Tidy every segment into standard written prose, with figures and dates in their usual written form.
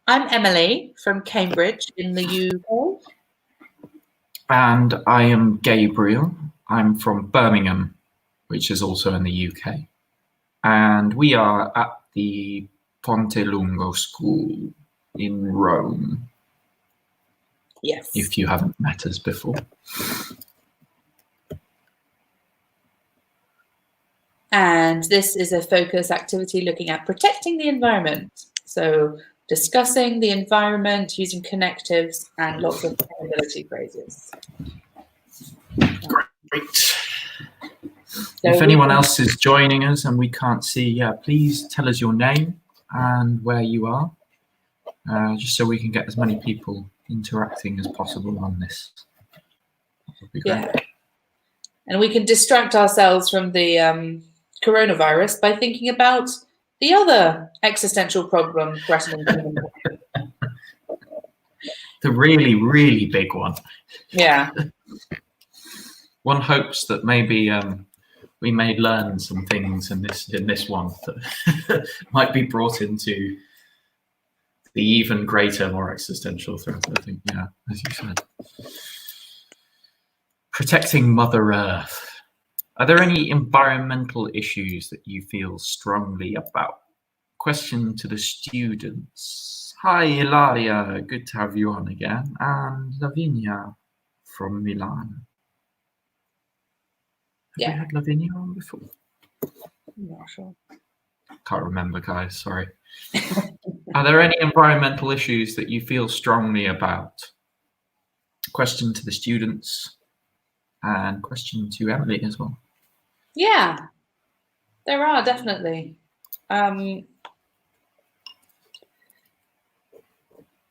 I'm Emily from Cambridge in the UK. And I am Gabriel. I'm from Birmingham, which is also in the UK. And we are at the Ponte Lungo School in Rome. Yes. If you haven't met us before. And this is a focus activity looking at protecting the environment. So discussing the environment using connectives and lots of sustainability phrases. Great. So if anyone else is joining us and we can't see, please tell us your name and where you are, just so we can get as many people interacting as possible on this. That would be great. Yeah. And we can distract ourselves from the coronavirus by thinking about the other existential problem threatening human life. The really, really big one. Yeah. One hopes that maybe we may learn some things in this one that might be brought into the even greater, more existential threat. I think, yeah, as you said, protecting Mother Earth. Are there any environmental issues that you feel strongly about? Question to the students. Hi, Ilaria. Good to have you on again. And Lavinia from Milan. Have we had Lavinia on before? I'm not sure. Can't remember, guys. Sorry. Are there any environmental issues that you feel strongly about? Question to the students and question to Emily as well. Yeah, there are definitely. I mean,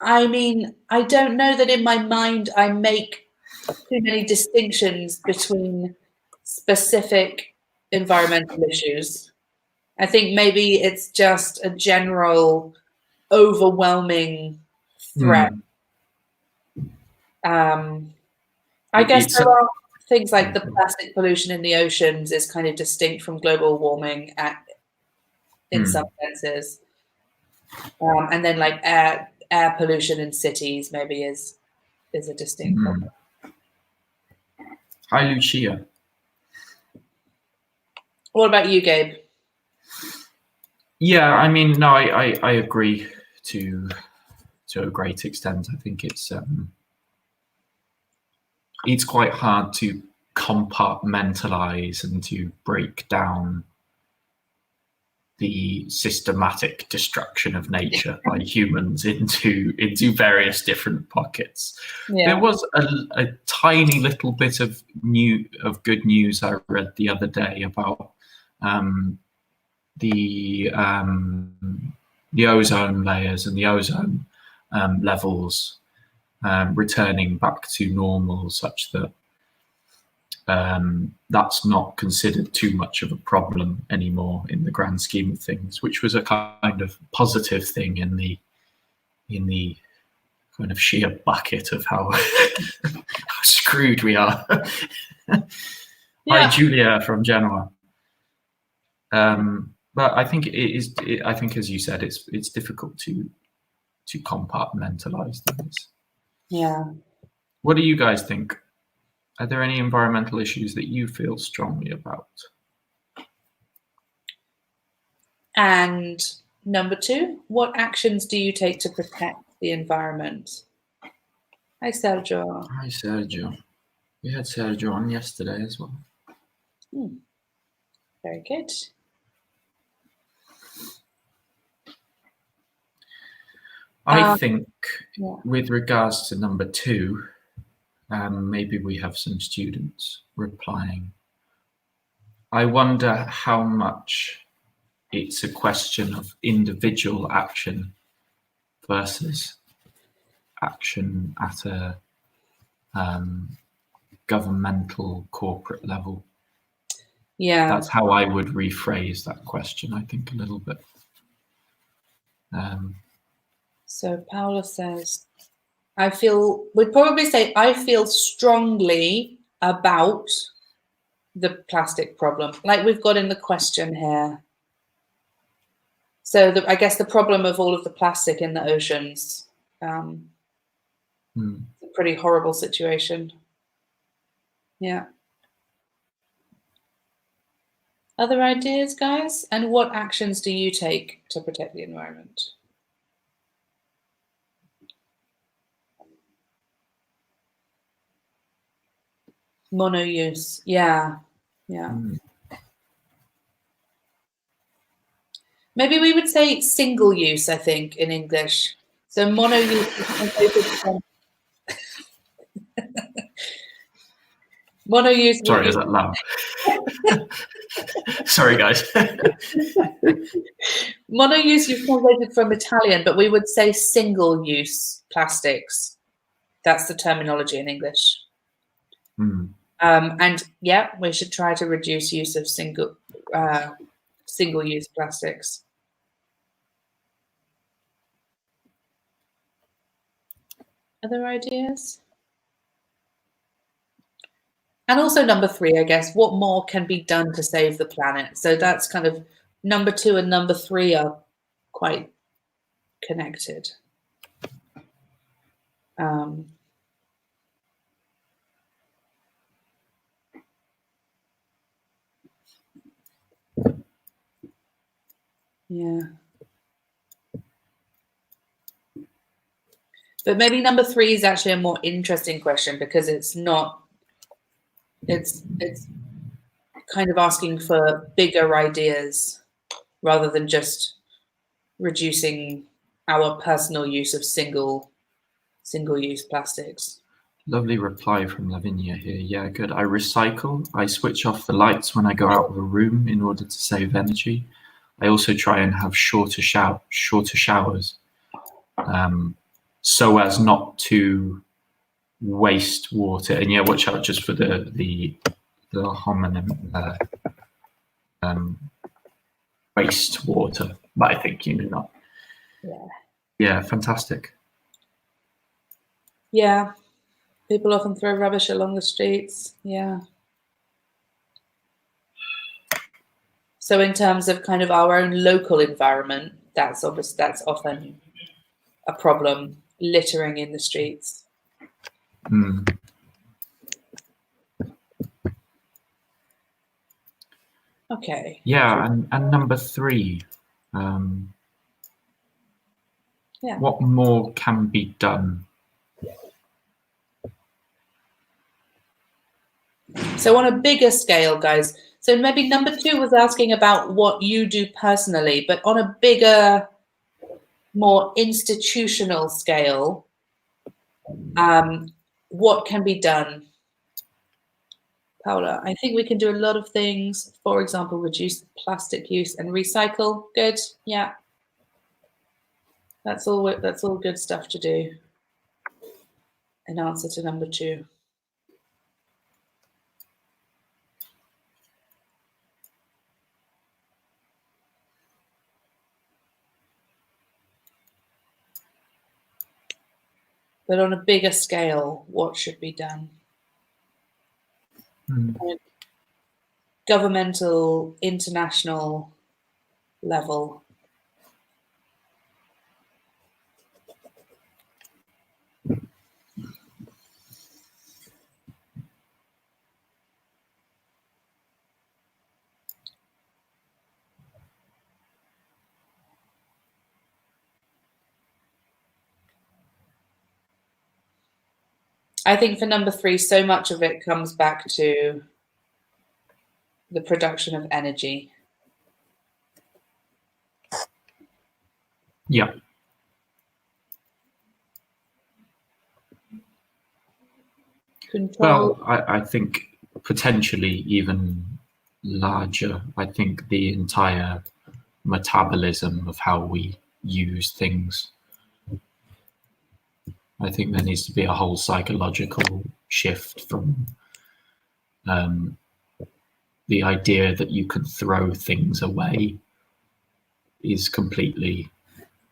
I don't know that in my mind I make too many distinctions between specific environmental issues. I think maybe it's just a general overwhelming threat. I guess there are things like the plastic pollution in the oceans is kind of distinct from global warming in some senses. And then like air pollution in cities maybe is a distinct problem. Hi, Lucia. What about you, Gabe? Yeah, I mean, no, I agree to a great extent. I think it's quite hard to compartmentalize and to break down the systematic destruction of nature by humans into various different pockets. Yeah. There was a tiny little bit of good news I read the other day about the ozone layers and the ozone levels returning back to normal, such that that's not considered too much of a problem anymore in the grand scheme of things, which was a kind of positive thing in the kind of sheer bucket of how, how screwed we are. Yeah. Hi, Julia from Genoa. But I think I think, as you said, it's difficult to compartmentalize things. Yeah. What do you guys think? Are there any environmental issues that you feel strongly about? And number 2, what actions do you take to protect the environment? Hi, Sergio. Hi, Sergio. We had Sergio on yesterday as well. Very good. I think with regards to number 2, maybe we have some students replying. I wonder how much it's a question of individual action versus action at a governmental corporate level. Yeah. That's how I would rephrase that question, I think, a little bit. So Paula says, we'd probably say, I feel strongly about the plastic problem, like we've got in the question here. So I guess the problem of all of the plastic in the oceans, it's a pretty horrible situation. Yeah. Other ideas, guys? And what actions do you take to protect the environment? Mono-use, yeah. Maybe we would say single use, I think, in English. So mono-use is translated from... Mono-use... Sorry, is that loud? Sorry, guys. Mono-use is translated from Italian, but we would say single-use plastics. That's the terminology in English. And yeah, we should try to reduce use of single-use plastics. Other ideas? And also number 3, I guess, what more can be done to save the planet? So that's kind of number 2 and number 3 are quite connected. Yeah. But maybe number 3 is actually a more interesting question because it's not, it's kind of asking for bigger ideas rather than just reducing our personal use of single-use plastics. Lovely reply from Lavinia here. Yeah, good. I recycle. I switch off the lights when I go out of a room in order to save energy. I also try and have shorter showers, so as not to waste water. And yeah, watch out just for the homonym waste water. But I think you know not. Yeah. Yeah, fantastic. Yeah. People often throw rubbish along the streets. Yeah. So in terms of kind of our own local environment, that's often a problem, littering in the streets. Okay. Yeah, and number 3, what more can be done? So on a bigger scale, guys, so maybe number 2 was asking about what you do personally, but on a bigger, more institutional scale, what can be done? Paula, I think we can do a lot of things. For example, reduce plastic use and recycle. Good, yeah. That's all good stuff to do. In answer to number 2. But on a bigger scale, what should be done? Governmental, international level. I think for number 3, so much of it comes back to the production of energy. Yeah. Control. Well, I think potentially even larger. I think the entire metabolism of how we use things. I think there needs to be a whole psychological shift from the idea that you can throw things away is completely...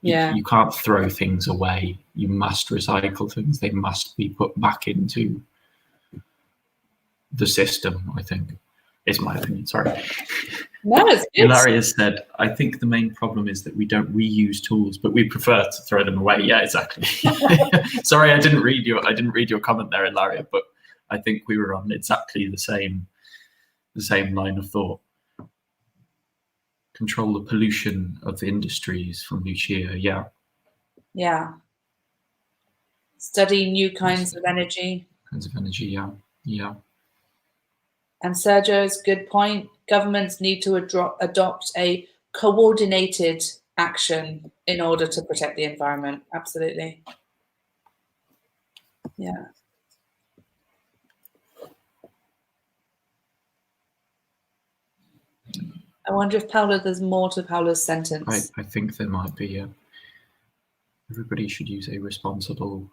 Yeah. You can't throw things away. You must recycle things. They must be put back into the system, I think. Is my opinion, sorry. No, it's good. Ilaria said, I think the main problem is that we don't reuse tools, but we prefer to throw them away. Yeah, exactly. Sorry, I didn't read your comment there, Ilaria, but I think we were on exactly the same line of thought. Control the pollution of the industries from Lucia. Yeah. Yeah. Study new kinds of energy. Yeah. Yeah. And Sergio's good point. Governments need to adopt a coordinated action in order to protect the environment. Absolutely. Yeah. I wonder if there's more to Paula's sentence. I think there might be, yeah. Everybody should use a responsible.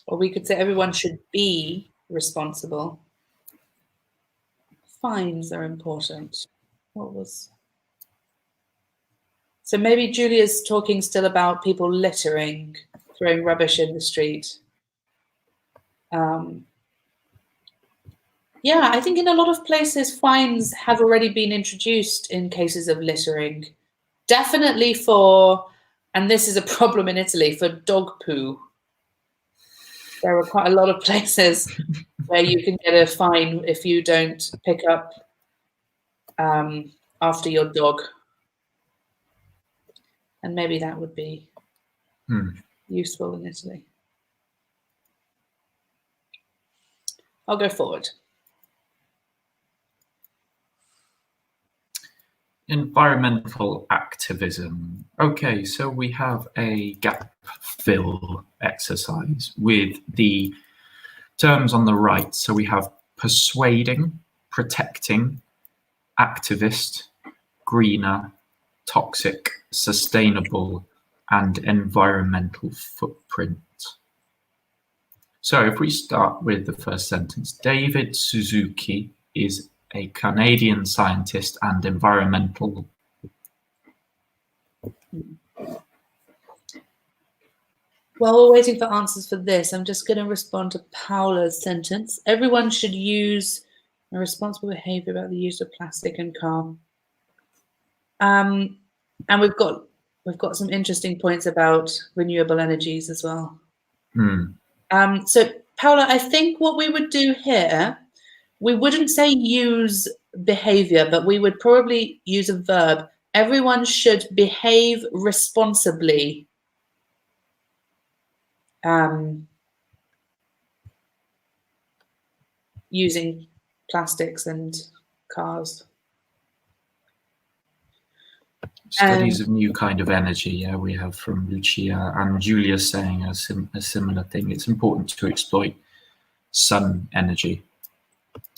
Or we could say everyone should be responsible. Fines are important. So maybe Julia's talking still about people littering, throwing rubbish in the street. Yeah, I think in a lot of places, fines have already been introduced in cases of littering. Definitely for, and this is a problem in Italy, for dog poo. There are quite a lot of places where you can get a fine if you don't pick up after your dog. And maybe that would be useful in Italy. I'll go forward. Environmental activism. Okay, so we have a gap fill exercise with the terms on the right. So we have persuading, protecting, activist, greener, toxic, sustainable, and environmental footprint. So if we start with the first sentence, David Suzuki is a Canadian scientist and environmental. While we're waiting for answers for this, I'm just going to respond to Paula's sentence. Everyone should use a responsible behavior about the use of plastic and car. And we've got some interesting points about renewable energies as well. So Paula, I think what we would do here, we wouldn't say use behavior, but we would probably use a verb. Everyone should behave responsibly. Using plastics and cars. Studies of new kind of energy, yeah, we have from Lucia, and Julia saying a similar thing. It's important to exploit sun energy.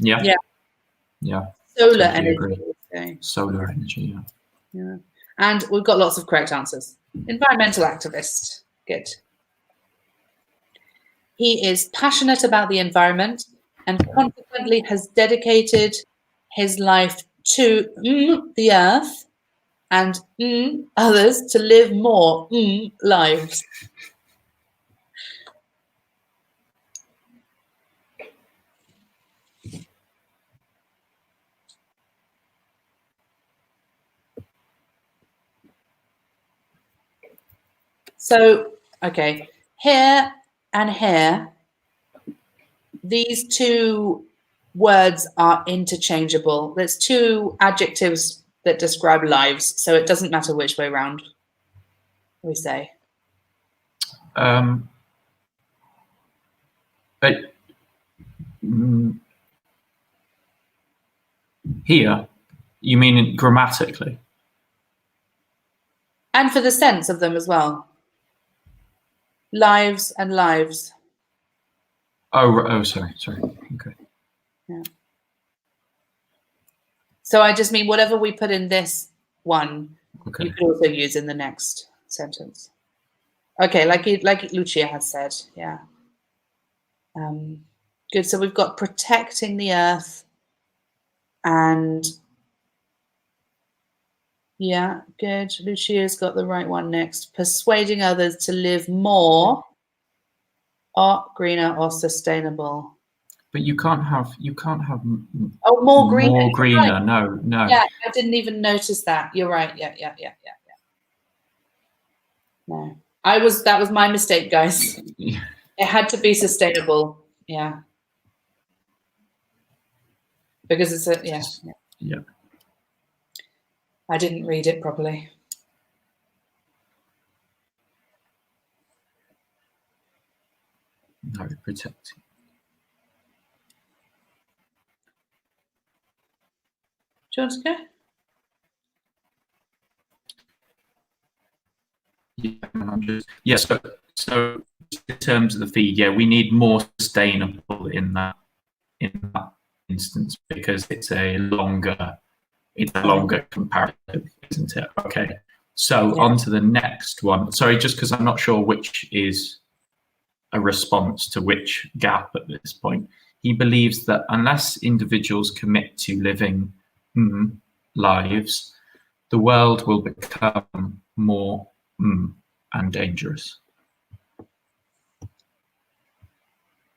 Yeah. Yeah. Yeah. Solar energy. Solar energy, yeah. Yeah. And we've got lots of correct answers. Environmental activist. Good. He is passionate about the environment and consequently has dedicated his life to the earth and others to live more lives. So, okay, here and here, these two words are interchangeable. There's two adjectives that describe lives, so it doesn't matter which way round we say. Here, you mean grammatically? And for the sense of them as well. Lives and lives. Oh, sorry. Okay. Yeah. So I just mean whatever we put in this one, okay, you could also use in the next sentence. Okay, like Lucia has said, yeah. Good. So we've got protecting the earth and Yeah, good. Lucia's got the right one next. Persuading others to live more or greener or sustainable. But you can't have Oh, more greener. more You're greener. right. No. Yeah, I didn't even notice that. You're right. Yeah. No. That was my mistake, guys. Yeah. It had to be sustainable. Yeah. Because it's yeah. I didn't read it properly. No, protecting. Do you want to go? So in terms of the feed, we need more sustainable in that instance because it's a longer comparative, isn't it? Okay. So on to the next one. Sorry, just because I'm not sure which is a response to which gap at this point. He believes that unless individuals commit to living lives, the world will become more and dangerous.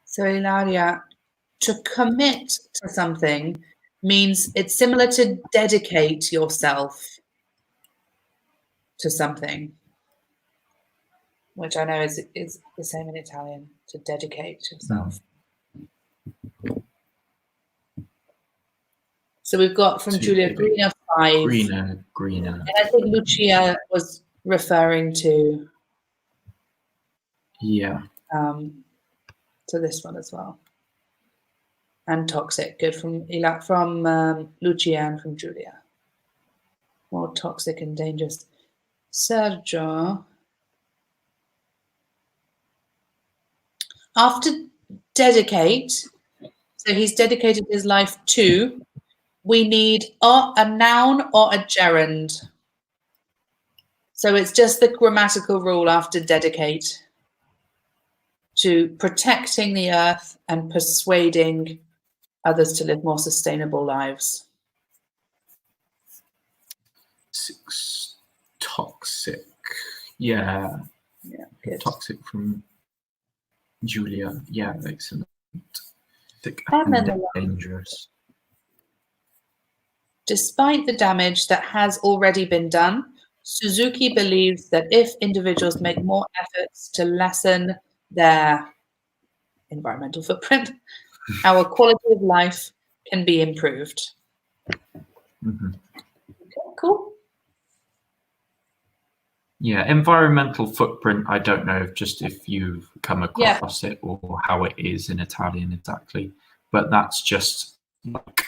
So, Ilaria, to commit to something means it's similar to dedicate yourself to something, which I know is the same in Italian, to dedicate yourself. So we've got from Julia Greener 5. Greener. And I think Lucia was referring to to this one as well. And toxic, good from Lucia and from Julia. More toxic and dangerous. Sergio. After dedicate, so he's dedicated his life to, we need a noun or a gerund. So it's just the grammatical rule after dedicate to protecting the earth and persuading others to live more sustainable lives. 6, toxic. Yeah, good. Toxic from Julia. Yeah, excellent. And dangerous. Despite the damage that has already been done, Suzuki believes that if individuals make more efforts to lessen their environmental footprint, our quality of life can be improved. Okay, cool. Yeah, environmental footprint, I don't know if you've come across it or how it is in Italian exactly, but that's just like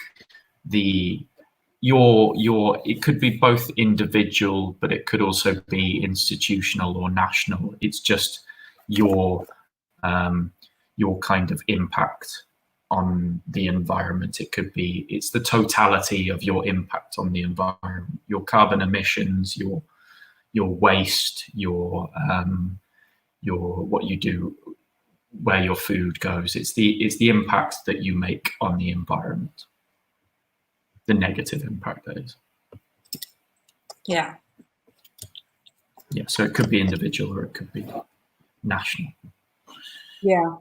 it could be both individual, but it could also be institutional or national. It's just your kind of impact on the environment. It's the totality of your impact on the environment, your carbon emissions, your waste, your what you do, where your food goes. It's the impact that you make on the environment. The negative impact, that is. Yeah. Yeah, so it could be individual or it could be national. Yeah.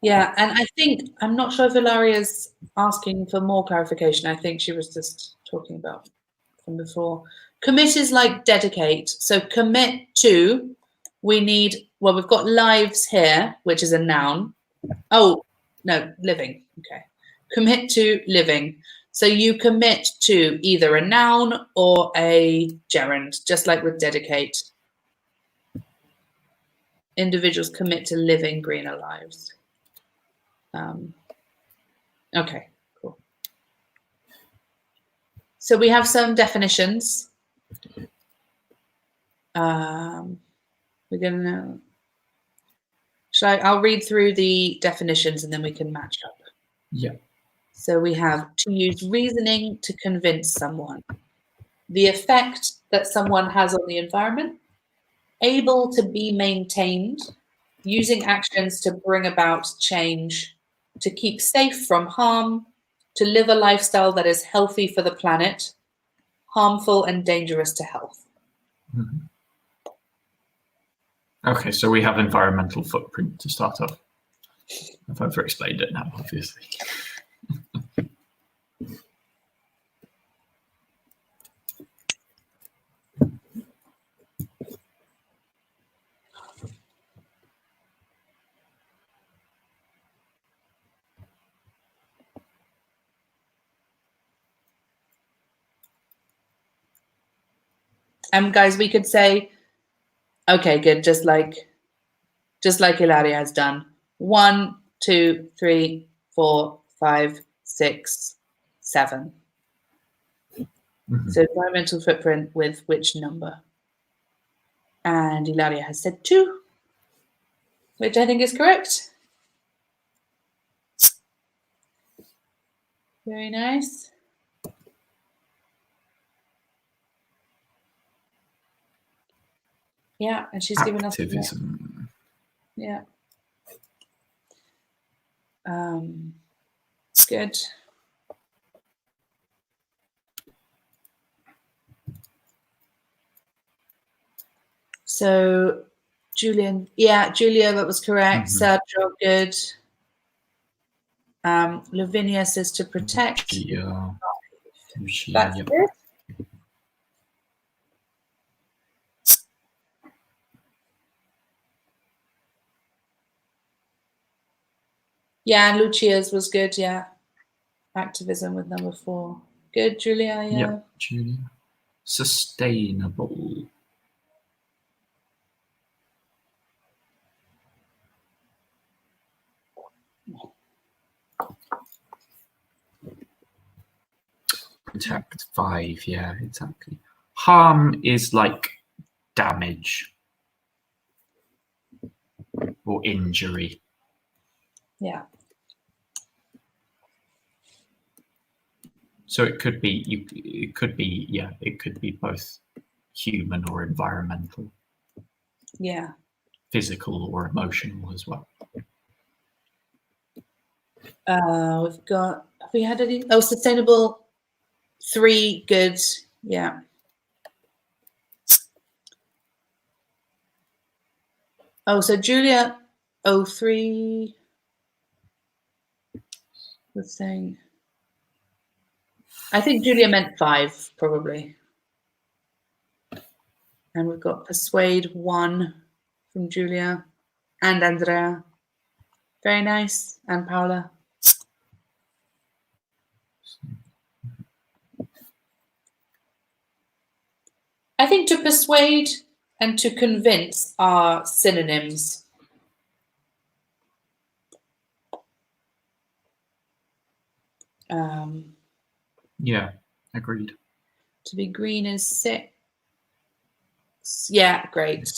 Yeah, and I think, I'm not sure if Ilaria's asking for more clarification. I think she was just talking about from before. Commit is like dedicate. So commit to, we've got lives here, which is a noun. Oh, no, living. Okay. Commit to living. So you commit to either a noun or a gerund, just like with dedicate. Individuals commit to living greener lives. Okay, cool. So we have some definitions. We're gonna. I'll read through the definitions and then we can match up. Yeah. So we have to use reasoning to convince someone, the effect that someone has on the environment, able to be maintained, using actions to bring about change, to keep safe from harm, to live a lifestyle that is healthy for the planet, harmful and dangerous to health. Mhm. Okay, so we have environmental footprint to start off. I've over-explained it now, obviously. Guys, we could say, okay, good, just like Ilaria has done. 1, 2, 3, 4, 5, 6, 7. Mhm. So environmental footprint with which number? And Ilaria has said 2, which I think is correct. Very nice. Yeah, and she's given us Activism. yeah. Good. So Julia, that was correct. Sergio, good. Lavinia says to protect. That's Yep. good. Yeah, and Lucia's was good, yeah. Activism with number 4. Good, Julia, yeah. Yep, Julia. Sustainable. Protect 5, yeah, exactly. Harm is like damage or injury. Yeah. So it could be it could be both human or environmental. Yeah. Physical or emotional as well. We've got, have we had any? Oh, sustainable 3, good. Yeah. Oh, so Julia 03 was saying, I think Julia meant 5, probably. And we've got persuade 1 from Julia and Andrea. Very nice. And Paula. I think to persuade and to convince are synonyms. Yeah, agreed. To be green is 6. Yeah, great.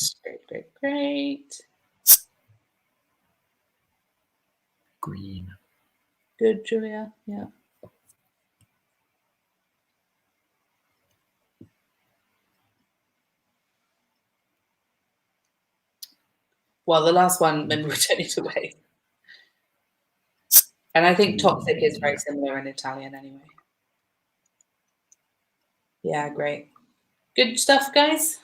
Great. Green. Good, Julia. Yeah. Well, the last one, then we turn it away. And I think toxic is very similar in Italian anyway. Yeah, great. Good stuff, guys.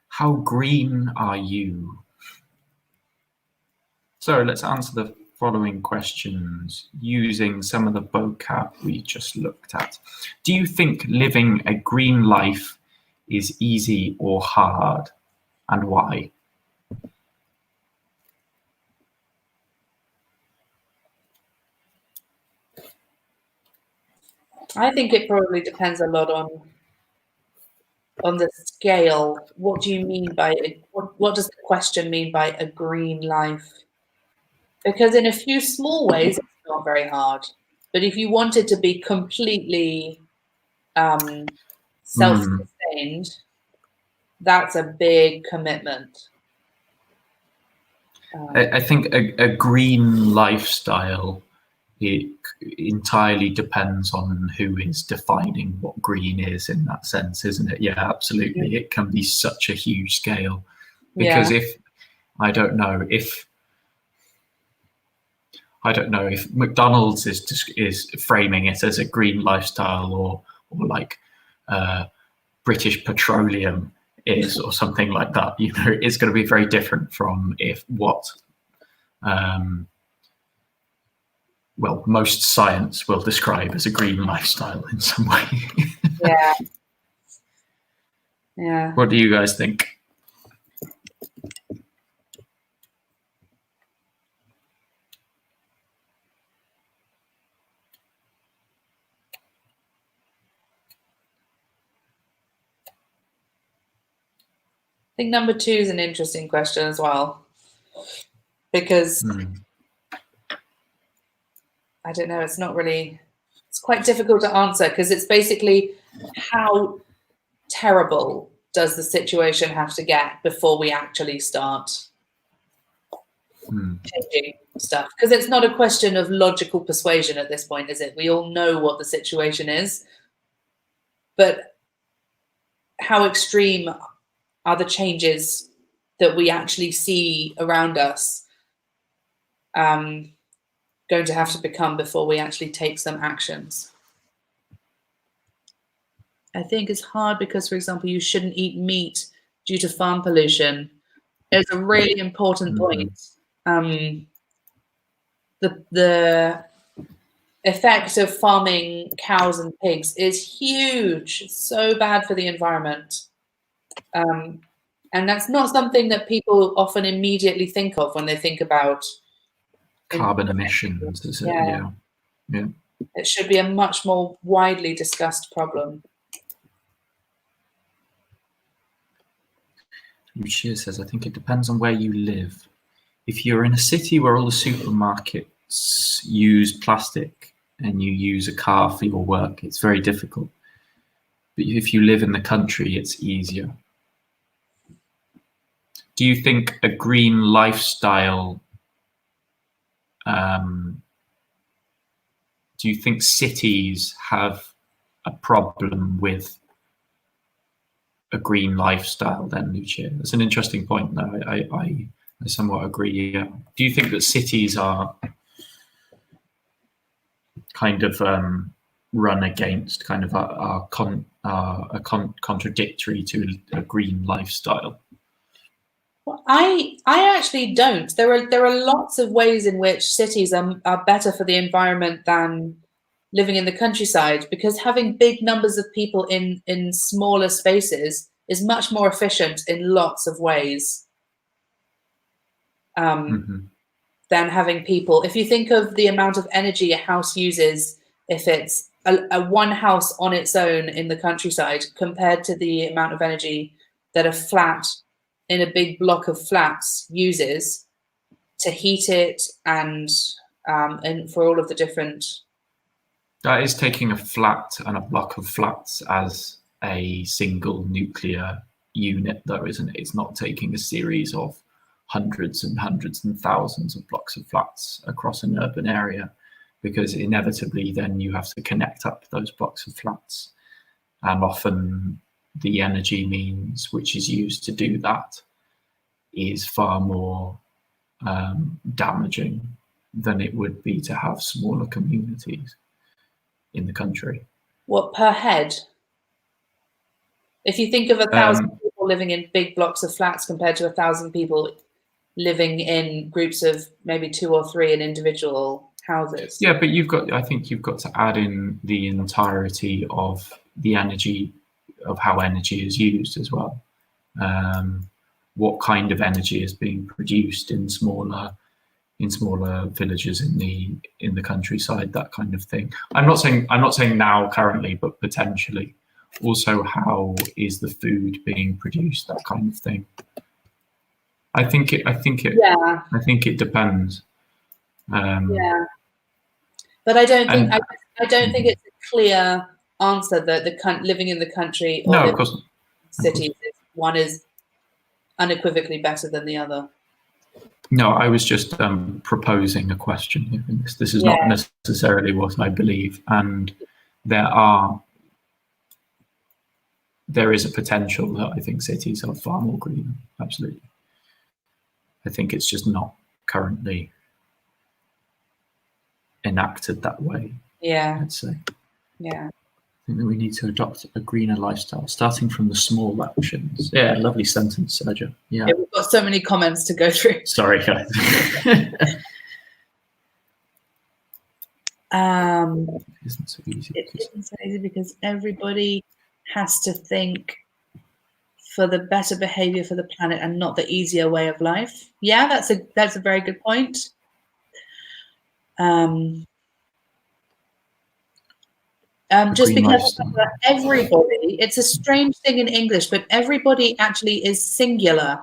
How green are you? So let's answer the following questions using some of the vocab we just looked at. Do you think living a green life is easy or hard, and why? I think it probably depends a lot on the scale. What do you mean by what does the question mean by a green life? Because in a few small ways, it's not very hard. But if you wanted to be completely self-sustained, that's a big commitment. I think a green lifestyle, it entirely depends on who is defining what green is in that sense, isn't it? Yeah, absolutely. It can be such a huge scale because if, I don't know, if I don't know if McDonald's is framing it as a green lifestyle, or like British Petroleum is, or something like that. You know, it's going to be very different from what most science will describe as a green lifestyle in some way. Yeah. Yeah. What do you guys think? I think number 2 is an interesting question as well, because I don't know, it's quite difficult to answer, because it's basically how terrible does the situation have to get before we actually start changing stuff? Because it's not a question of logical persuasion at this point, is it? We all know what the situation is, but how extreme are the changes that we actually see around us going to have to become before we actually take some actions? I think it's hard because, for example, you shouldn't eat meat due to farm pollution. It's a really important point. The effect of farming cows and pigs is huge. It's so bad for the environment. And that's not something that people often immediately think of when they think about carbon emissions. Is it? Yeah. Yeah. It should be a much more widely discussed problem. Lucia says, I think it depends on where you live. If you're in a city where all the supermarkets use plastic and you use a car for your work, it's very difficult. But if you live in the country, it's easier. Do you think a green lifestyle, do you think cities have a problem with a green lifestyle then, Lucia? That's an interesting point, though. I somewhat agree. Yeah. Do you think that cities are kind of run against, kind of are contradictory to a green lifestyle? Well, I actually don't. There are lots of ways in which cities are better for the environment than living in the countryside, because having big numbers of people in smaller spaces is much more efficient in lots of ways than having people. If you think of the amount of energy a house uses, if it's a one house on its own in the countryside, compared to the amount of energy that a flat in a big block of flats uses to heat it and for all of the different. That is taking a flat and a block of flats as a single nuclear unit, though, isn't it? It's not taking a series of hundreds and hundreds and thousands of blocks of flats across an urban area, because inevitably then you have to connect up those blocks of flats. And often the energy means which is used to do that is far more damaging than it would be to have smaller communities in the country. What, per head? If you think of 1,000 people living in big blocks of flats compared to 1,000 people living in groups of maybe 2 or 3 in individual houses. Yeah, but I think you've got to add in the entirety of the energy, of how energy is used as well. What kind of energy is being produced in smaller villages in the countryside, that kind of thing. I'm not saying now currently, but potentially. Also, how is the food being produced, that kind of thing. I think it depends. Yeah, but I don't think it's a clear answer that living in the country or no, of course not. Cities, one is unequivocally better than the other. No, I was just proposing a question here. This is not necessarily what I believe, and there is a potential that I think cities are far more green. Absolutely. I think it's just not currently enacted that way. Yeah. I'd say. Yeah. I think that we need to adopt a greener lifestyle, starting from the small actions. Yeah, lovely sentence, Sergio. Yeah. We've got so many comments to go through. Sorry, guys. It isn't so easy. isn't so easy because everybody has to think for the better behavior for the planet and not the easier way of life. Yeah, that's a very good point. Just because everybody, it's a strange thing in English, but everybody actually is singular.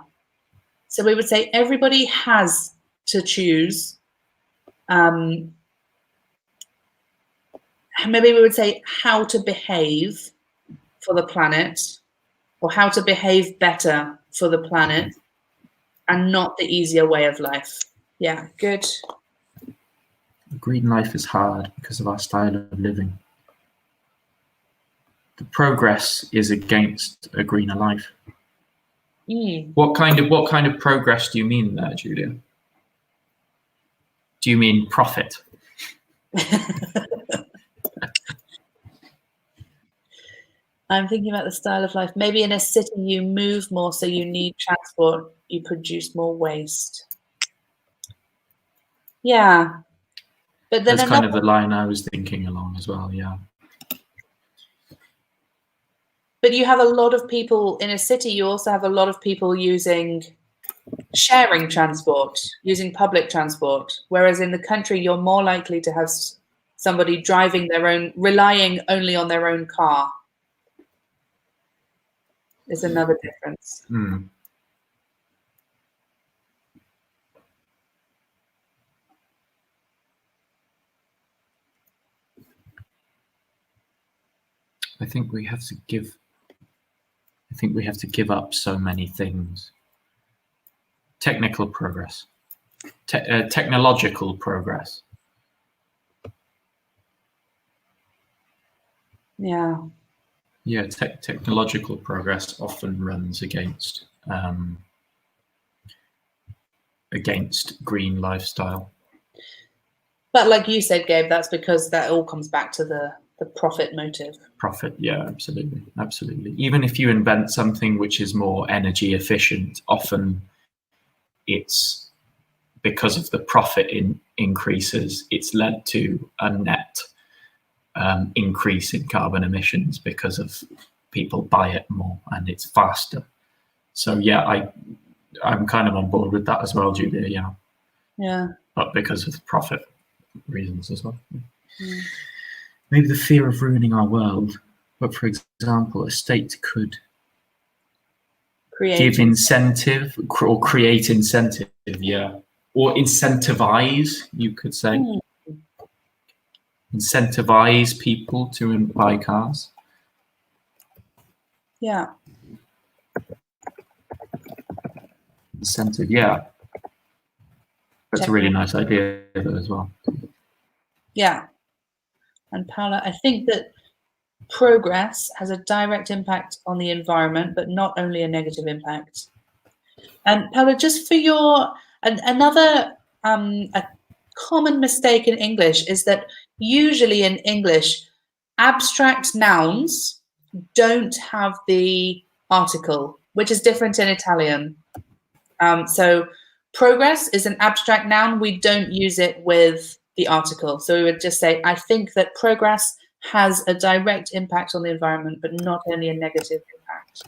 So we would say everybody has to choose. Maybe we would say how to behave for the planet, or how to behave better for the planet, and not the easier way of life. Yeah, good. A green life is hard because of our style of living. The progress is against a greener life. What kind of progress do you mean there, Julia? Do you mean profit? I'm thinking about the style of life. Maybe in a city you move more, so you need transport, you produce more waste. Yeah. But then that's kind of the line I was thinking along as well, yeah. But you have a lot of people in a city, you also have a lot of people using sharing transport, using public transport, whereas in the country you're more likely to have somebody driving their own, relying only on their own car. Is another difference. I think we have to give up so many things. Technical progress, technological progress. Yeah. Yeah, technological progress often runs against green lifestyle. But like you said, Gabe, that's because that all comes back to the profit motive. Profit, yeah, absolutely, absolutely. Even if you invent something which is more energy efficient, often it's because of the profit increases, it's led to a net increase in carbon emissions because of people buy it more and it's faster. So yeah, I'm kind of on board with that as well, Julia. Yeah. Yeah. But because of profit reasons as well. Maybe the fear of ruining our world. But for example, a state could give incentive or create incentive, yeah, or incentivize. You could say. Incentivize people to buy cars. Yeah. Incentive, yeah. That's a really nice idea though, as well. Yeah. And Paula, I think that progress has a direct impact on the environment, but not only a negative impact. And Paula, just for another a common mistake in English is that usually in English, abstract nouns don't have the article, which is different in Italian. So progress is an abstract noun. We don't use it with the article. So we would just say, I think that progress has a direct impact on the environment, but not only a negative impact.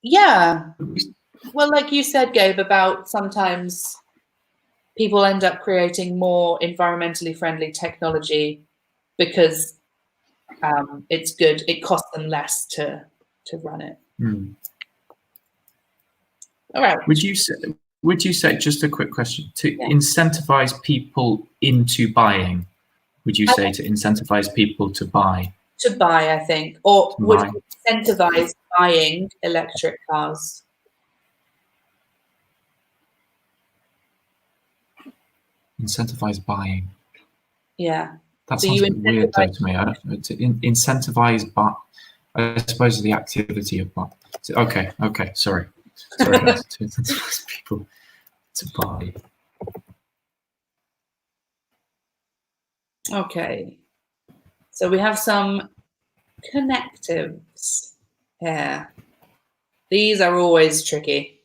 Yeah. Well, like you said, Gabe, about sometimes people end up creating more environmentally friendly technology because it's good. It costs them less to run it. All right. Would you say, just a quick question, to incentivize people into buying? Would you say to incentivize people to buy? To buy, I think, or would incentivize buying electric cars? Incentivize buying. Yeah. That sounds weird though to me. I don't to incentivize, but I suppose the activity of buy. Okay, sorry, to incentivize people to buy. Okay. So we have some connectives here. These are always tricky.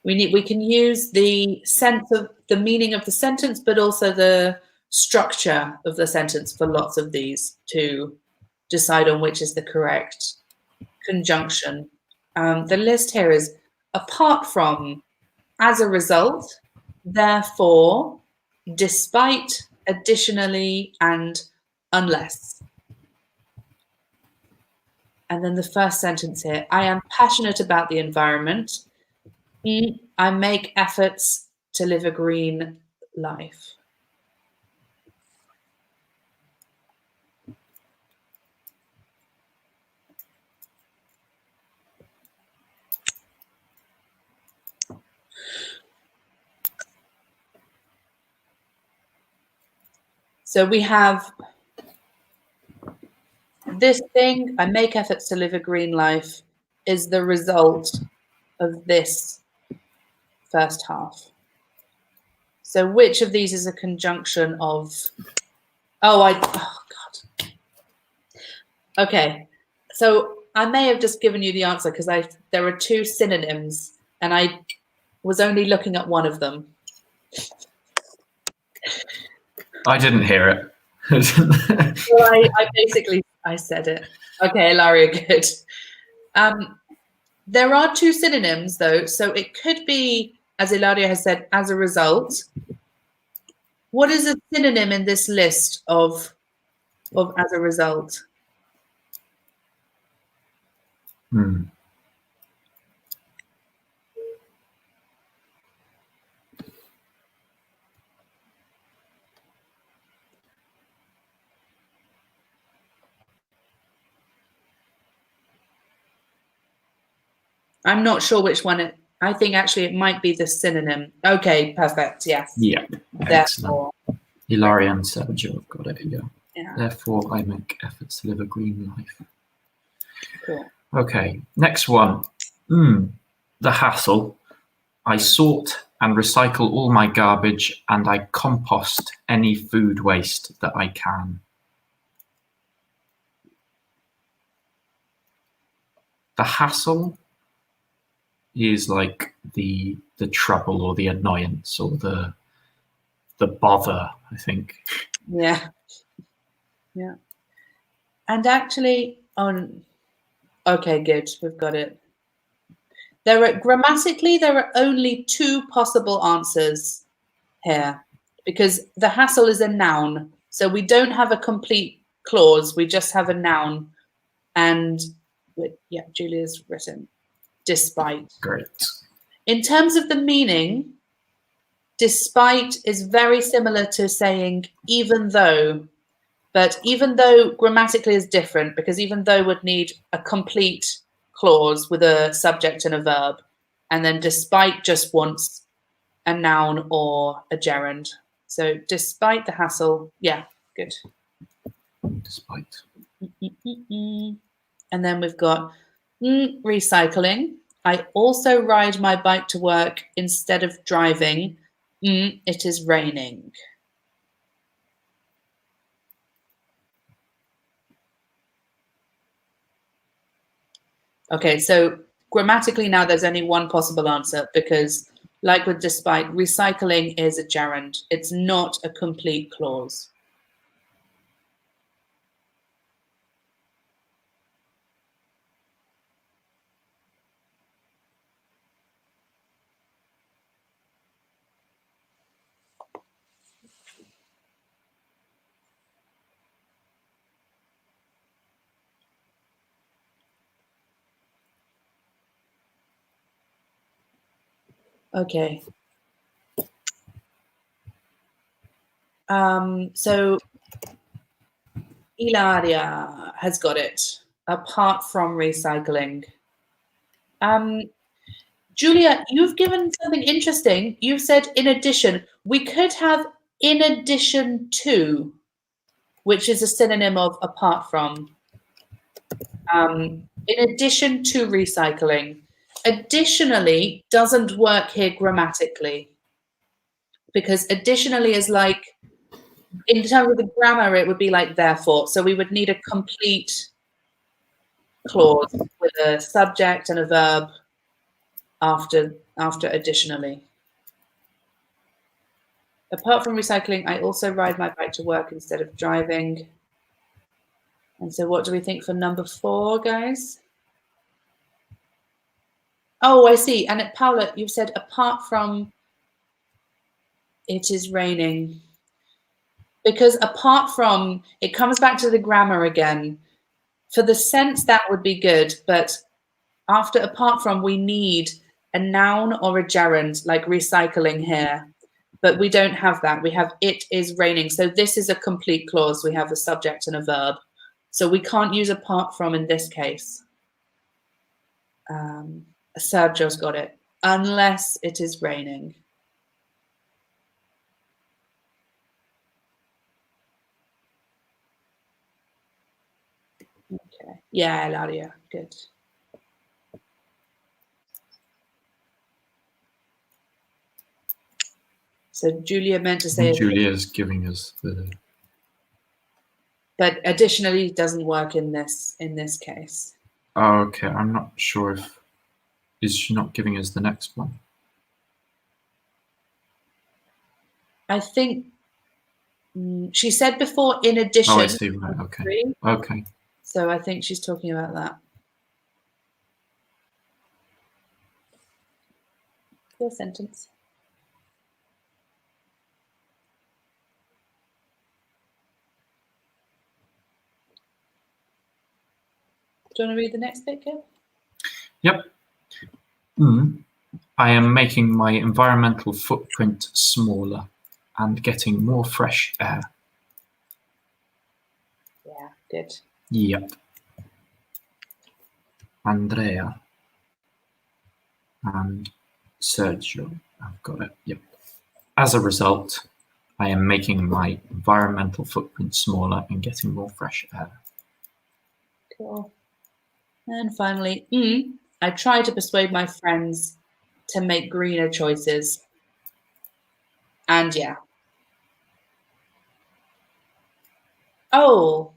We can use the sense of the meaning of the sentence, but also the structure of the sentence for lots of these to decide on which is the correct conjunction. The list here is apart from, as a result, therefore, despite, additionally, and unless. And then the first sentence here, I am passionate about the environment. I make efforts to live a green life. So we have this thing, I make efforts to live a green life, is the result of this first half. So which of these is a conjunction of, oh God. Okay, so I may have just given you the answer because there are two synonyms and I was only looking at one of them. I didn't hear it. Well, I said it. Okay, Ilaria, good. There are two synonyms though, so it could be, as Ilaria has said, as a result. What is a synonym in this list of as a result? I'm not sure which one I think actually it might be the synonym. Okay, perfect. Yes. Yeah. Therefore. Ilaria and Sergio have got it here. Yeah. Therefore, I make efforts to live a green life. Cool. Okay, next one. The hassle. I sort and recycle all my garbage and I compost any food waste that I can. The hassle is like the trouble or the annoyance or the bother, I think. Yeah. Yeah. And actually, okay, good. We've got it. Grammatically, there are only two possible answers here because the hassle is a noun. So we don't have a complete clause. We just have a noun. And yeah, Julia's written despite. Great. In terms of the meaning, despite is very similar to saying even though, but even though grammatically is different because even though would need a complete clause with a subject and a verb, and then despite just wants a noun or a gerund. So despite the hassle, yeah, good. Despite. And then we've got recycling. I also ride my bike to work instead of driving. It is raining. Okay, so grammatically now there's only one possible answer because, like with despite, recycling is a gerund. It's not a complete clause. Okay. So Ilaria has got it, apart from recycling. Julia, you've given something interesting. You've said in addition. We could have in addition to, which is a synonym of apart from. In addition to recycling. Additionally doesn't work here grammatically. because additionally is like, in terms of the grammar, it would be like therefore. So we would need a complete clause with a subject and a verb after additionally. Apart from recycling, I also ride my bike to work instead of driving. And so what do we think for number 4, guys? Oh, I see. And Paula, you've said apart from it is raining. Because apart from, it comes back to the grammar again. For the sense, that would be good. But after apart from, we need a noun or a gerund, like recycling here. But we don't have that. We have it is raining. So this is a complete clause. We have a subject and a verb. So we can't use apart from in this case. Sergio's got it. Unless it is raining. Okay. Yeah, Laria. Good. So Julia meant to say... Julia's giving us the... But additionally doesn't work in this case. Oh, okay. I'm not sure if... Is she not giving us the next one? I think she said before in addition. Oh, I see. Right. Okay. Okay. So I think she's talking about that. Your sentence. Do you want to read the next bit, Gabe? Yep. I am making my environmental footprint smaller and getting more fresh air. Yeah, good. Yep. Andrea and Sergio. I've got it. Yep. As a result, I am making my environmental footprint smaller and getting more fresh air. Cool. And finally, I try to persuade my friends to make greener choices. And yeah. Oh.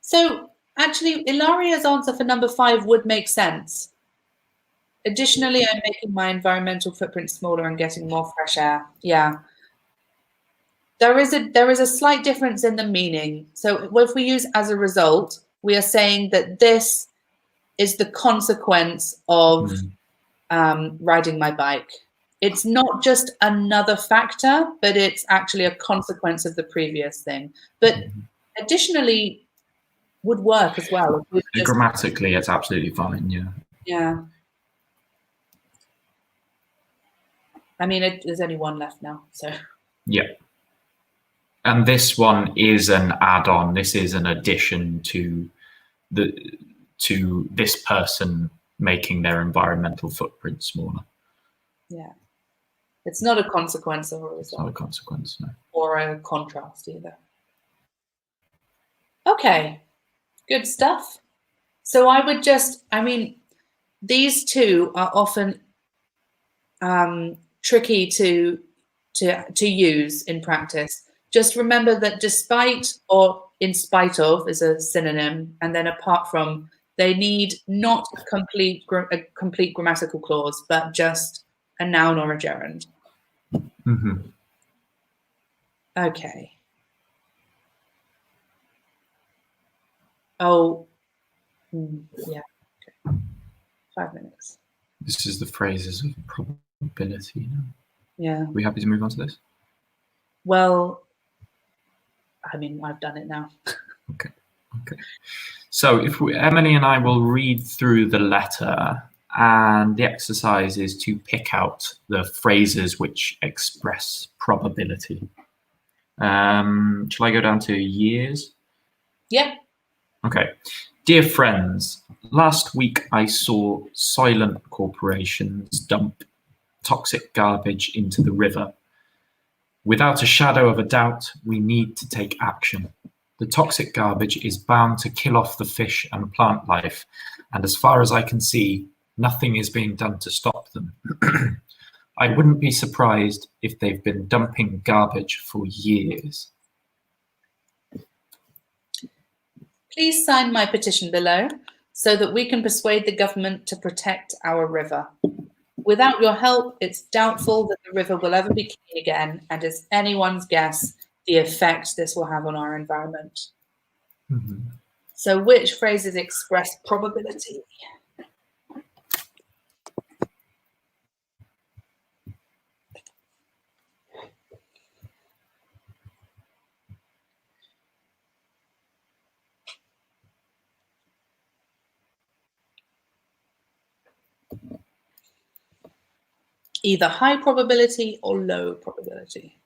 So actually, Ilaria's answer for number 5 would make sense. Additionally, I'm making my environmental footprint smaller and getting more fresh air. Yeah. There is a slight difference in the meaning. So if we use as a result, we are saying that this is the consequence of riding my bike. It's not just another factor, but it's actually a consequence of the previous thing. But additionally would work as well. Grammatically, it's absolutely fine, yeah. Yeah. I mean, there's only one left now, so. Yeah. And this one is an add-on. This is an addition to this person making their environmental footprint smaller. Yeah. It's not a consequence or a result. It's not a consequence, no. Or a contrast either. Okay. Good stuff. So I would these two are often tricky to use in practice. Just remember that despite or in spite of is a synonym, and then apart from, they need not a complete grammatical clause, but just a noun or a gerund. Okay. Oh, yeah. Okay. 5 minutes. This is the phrases of probability. Yeah. Are we happy to move on to this? Well, I mean, I've done it now. Okay. So Emily and I will read through the letter, and the exercise is to pick out the phrases which express probability. Shall I go down to years? Yeah. Okay. Dear friends, last week I saw silent corporations dump toxic garbage into the river. Without a shadow of a doubt, we need to take action. The toxic garbage is bound to kill off the fish and plant life, and as far as I can see, nothing is being done to stop them. I wouldn't be surprised if they've been dumping garbage for years. Please sign my petition below so that we can persuade the government to protect our river. Without your help, it's doubtful that the river will ever be clean again, and it's anyone's guess the effect this will have on our environment. Mm-hmm. So which phrases express probability? Either high probability or low probability.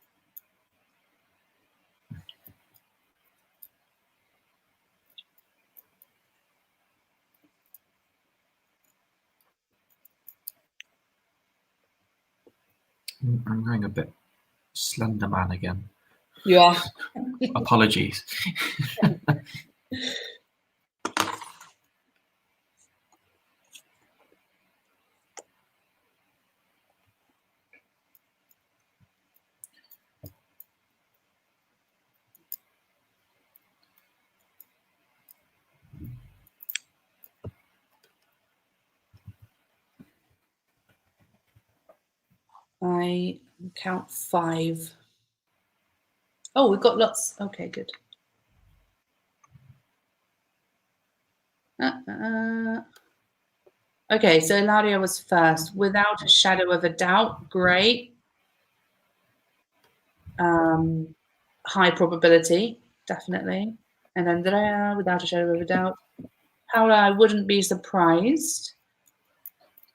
I'm going a bit Slender Man again. You are. Apologies. I count 5. Oh, we've got lots. Okay, good. Okay, so Ilaria was first. Without a shadow of a doubt, great. High probability, definitely. And Andrea, without a shadow of a doubt. Paola, I wouldn't be surprised.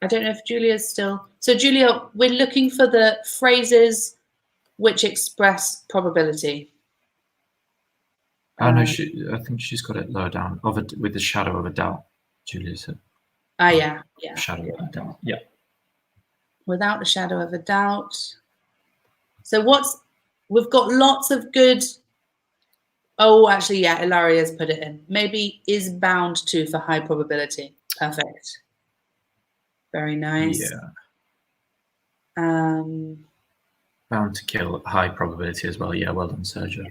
I don't know if Julia's still. So Julia, we're looking for the phrases which express probability. Oh no, I think she's got it lower down. With the shadow of a doubt, Julia said. Yeah. Shadow of a doubt. Yeah. Without a shadow of a doubt. So we've got lots of good. Oh, actually, yeah, Ilaria's put it in. Maybe is bound to for high probability. Perfect. Very nice. Yeah. Bound to kill at high probability as well. Yeah, well done, Sergio.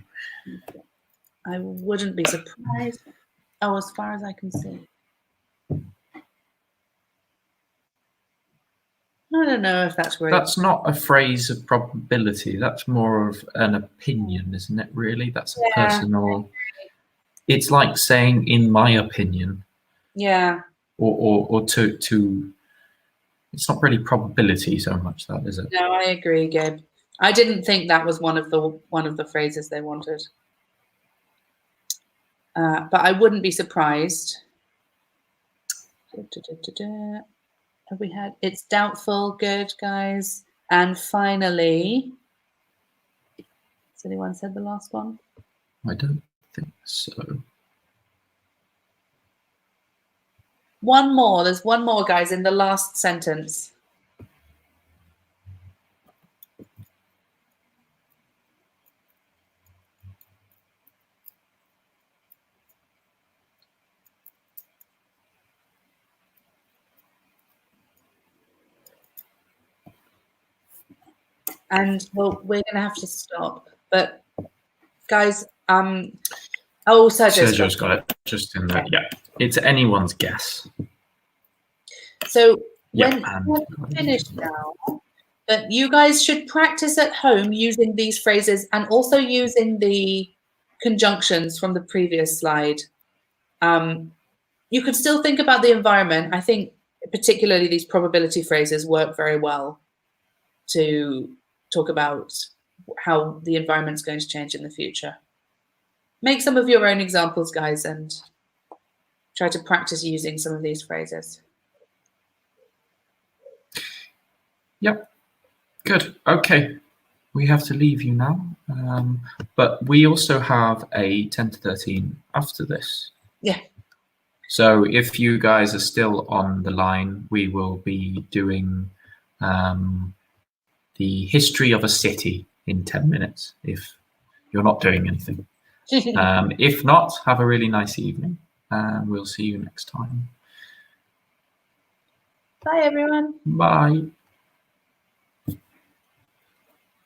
I wouldn't be surprised. Oh, as far as I can see. I don't know if that's really. That's not a phrase of probability. That's more of an opinion, isn't it, really? That's a personal. It's like saying, in my opinion. Yeah. Or to. It's not really probability so much, that, is it? No, I agree, Gabe. I didn't think that was one of the phrases they wanted. But I wouldn't be surprised. Have we had? It's doubtful. Good, guys. And finally, has anyone said the last one? I don't think so. One more. There's one more, guys, in the last sentence. And well, we're gonna have to stop. But guys, oh, Sergio's got it just in there. Yeah, it's anyone's guess. So when we're finished now, but you guys should practice at home using these phrases and also using the conjunctions from the previous slide. You could still think about the environment. I think particularly these probability phrases work very well to talk about how the environment's going to change in the future. Make some of your own examples, guys, and try to practice using some of these phrases. Yep. Good. Okay. We have to leave you now. But we also have a 10 to 13 after this. Yeah. So if you guys are still on the line, we will be doing the history of a city in 10 minutes if you're not doing anything. If not, have a really nice evening, and we'll see you next time. Bye, everyone. Bye.